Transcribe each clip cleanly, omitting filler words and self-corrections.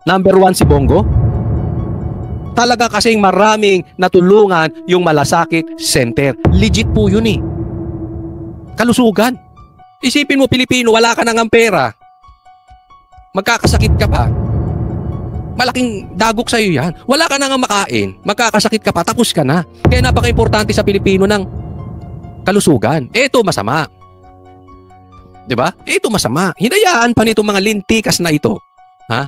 Number 1 si Bongo. Talaga kasing maraming natulungan yung Malasakit Center. Legit po yun eh. Kalusugan. Isipin mo, Pilipino, wala ka nang pera. Magkakasakit ka pa. Malaking dagok sa'yo yan. Wala ka nang makain. Magkakasakit ka pa, tapos ka na. Kaya napaka-importante sa Pilipino ng kalusugan. Ito masama. Diba? Ito masama. Hinayaan pa nitong mga lintikas na ito. Ha?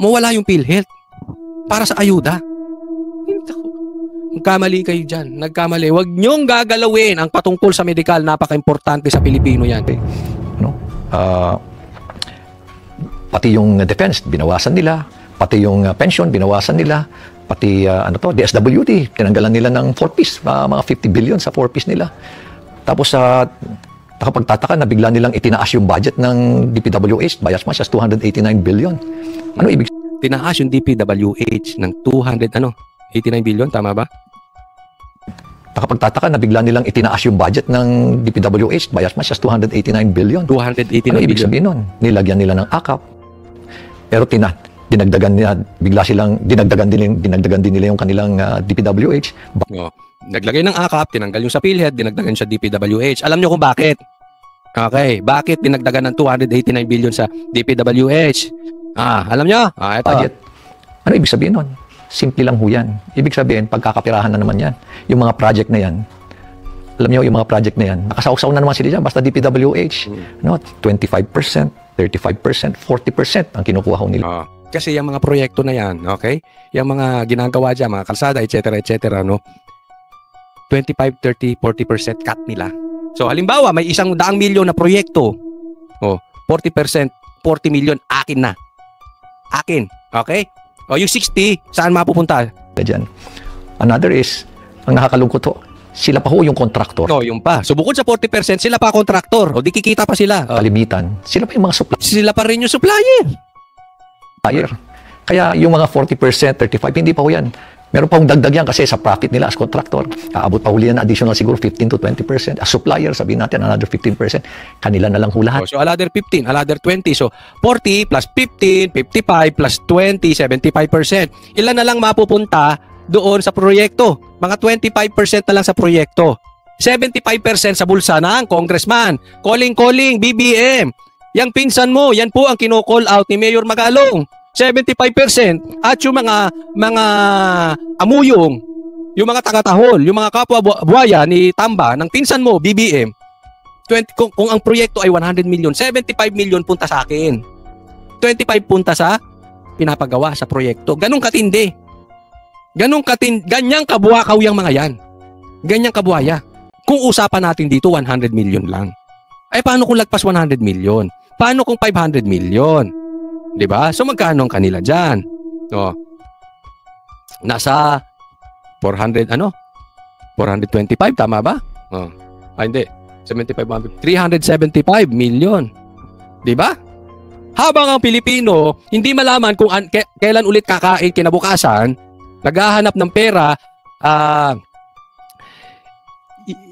Mawala yung PhilHealth para sa ayuda. Nagkamali kayo dyan. Nagkamali. Huwag nyong gagalawin ang patungkol sa medikal. Napaka-importante sa Pilipino yan. Ano? Pati yung defense, binawasan nila. Pati yung pension, binawasan nila. Pati DSWD, tinanggalan nila ng 4-piece. Mga 50 billion sa 4-piece nila. Tapos nakapagtataka na bigla nilang itinaas yung budget ng DPWH by as much as 289 billion. Ano ibig sabihin? Tinaas yung DPWH ng 89 billion, tama ba? Nakapagtataka na bigla nilang itinaas yung budget ng DPWH by as much as 289 billion. 289 ano ibig sabihin nun? Nilagyan nila ng AKAP. Pero dinagdagan nila, dinagdagan din nila yung kanilang DPWH. Naglagay ng AKAP, tinanggal yung sa PhilHealth, dinagdagan sa DPWH. Alam nyo kung bakit? Okay, bakit dinagdagan ng 289 billion sa DPWH? Alam nyo? Ito. Budget. Ano ibig sabihin nun? Simple lang ho yan. Ibig sabihin, pagkakapirahan na naman yan. Yung mga project na yan, alam nyo, yung mga project na yan, nakasawsaw na naman sila dyan, basta DPWH. 25%, 35%, 40% ang kinukuha ho nila. Kasi yung mga proyekto na yan, okay? Yung mga ginagawa dyan, mga kalsada, etc., no? 25, 30, 40% cut nila. So, halimbawa, may 100 milyon na proyekto. 40%, 40 million, akin na. Akin, okay? Yung 60, saan mapupunta? Diyan. Another is, ang nakakalungkot ho, sila pa ho yung kontraktor. Yung pa. So bukod sa 40%, sila pa kontraktor. O di kikita pa sila. Kalimitan. Sila pa yung mga supplier. Sila pa rin yung supplier. Kaya yung mga 40%, 35%, hindi pa ho yan. Meron pa hong dagdag yan kasi sa profit nila as contractor. Aabot pa huli yan additional siguro 15 to 20%. As supplier, sabihin natin another 15%. Kanila na lang hulahan. So another 15, another 20. So 40 plus 15, 55 plus 20, 75%. Ilan na lang mapupunta doon sa proyekto? Mga 25% na lang sa proyekto. 75% sa bulsa ng congressman. Calling, BBM. Yang pinsan mo, yan po ang kino-call out ni Mayor Magalong. 75% at yung mga amuyong, yung mga taga-tahol, yung mga kapwa buhaya ni Tamba ng pinsan mo, BBM, kung ang proyekto ay 100 million, 75 million punta sa akin. 25 punta sa pinapagawa sa proyekto. Ganong katindi. Ganyang kabuwakaw yung mga yan. Ganyang kabuhaya. Kung usapan natin dito, 100 million lang. Ay paano kung lagpas 100 million? Paano kung 500 million? Diba? So magkano ang kanila dyan? Nasa 425, tama ba? Hindi. 375 million. Diba? Habang ang Pilipino, hindi malaman kung kailan ulit kakain kinabukasan, naghahanap ng pera,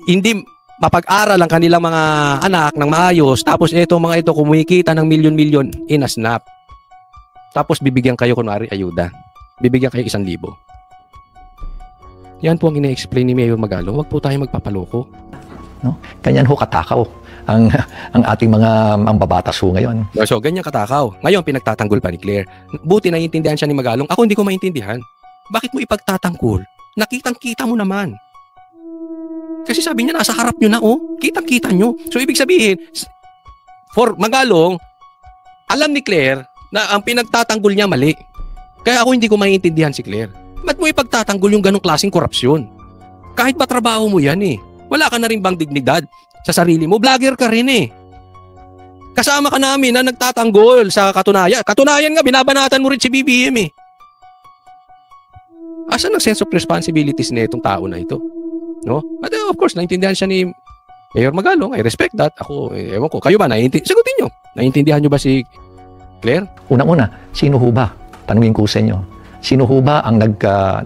hindi mapag-aral ang kanilang mga anak ng maayos, tapos mga ito kumikita ng milyon-milyon in a snap. Tapos bibigyan kayo kunwari ayuda. Bibigyan kayo 1,000. Yan po ang ina-explain ni Mayor Magalong. Huwag po tayo magpapaloko. No? Ganyan ho katakaw ang ating mga mambabatas ho ngayon. So, ganyan katakaw. Ngayon, pinagtatanggol pa ni Claire. Buti naiintindihan siya ni Magalong. Ako hindi ko maintindihan. Bakit mo ipagtatanggol? Nakitang-kita mo naman. Kasi sabi niya, nasa harap nyo na, Kitang-kita nyo. So, ibig sabihin, for Magalong, alam ni Claire na ang pinagtatanggol niya mali. Kaya ako hindi ko maintindihan si Claire. Ba't mo ipagtatanggol yung ganong klaseng korupsyon? Kahit ba trabaho mo yan Wala ka na rin bang dignidad sa sarili mo? Vlogger ka rin Kasama ka namin na nagtatanggol sa katunayan. Katunayan nga, binabanatan mo rin si BBM Asan ang sense of responsibilities na itong tao na ito? No? But of course, naintindihan siya ni Mayor Magalong. I respect that. Ako, ewan ko. Kayo ba naintindihan? Sagutin nyo. Naintindihan nyo ba si Claire? Unang-una, sino ho ba? Tanungin ko sa inyo. Sino ho ba ang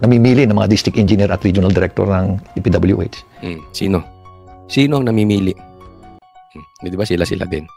namimili ng mga district engineer at regional director ng DPWH? Sino? Sino ang namimili? Di ba sila din?